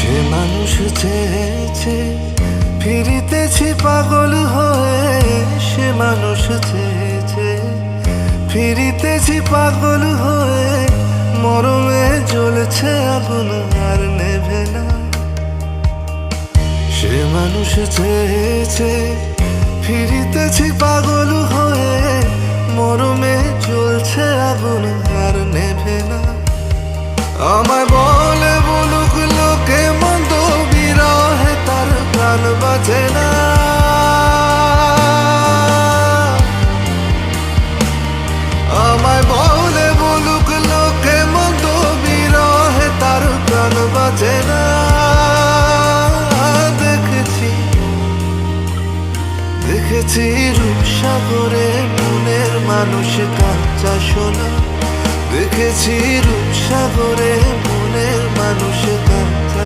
সে মানুষ চেয়েছে ফিরিতেছি পাগল হয়ে, সে মানুষ চেয়েছে ফিরিতেছি পাগল হয়ে, মরমে জ্বলছে আগুন আর নেভে না। সে মানুষ চেয়েছে ফিরিতেছি পাগল হয়ে, মরমে জ্বলছে আগুন আর নেভে না। আমায় বলে বলুক লোকে মন্দ, বিরহে তার প্রাণ বাঁচে না। আমায় বলে বলুক লোকে মন্দ, বিরহে তার প্রাণ বাঁচে না। দেখেছি রূপসাগরে মনের মানুষ কাঁচা সোনা, দেখেছি রূপসাগরে মনের মানুষ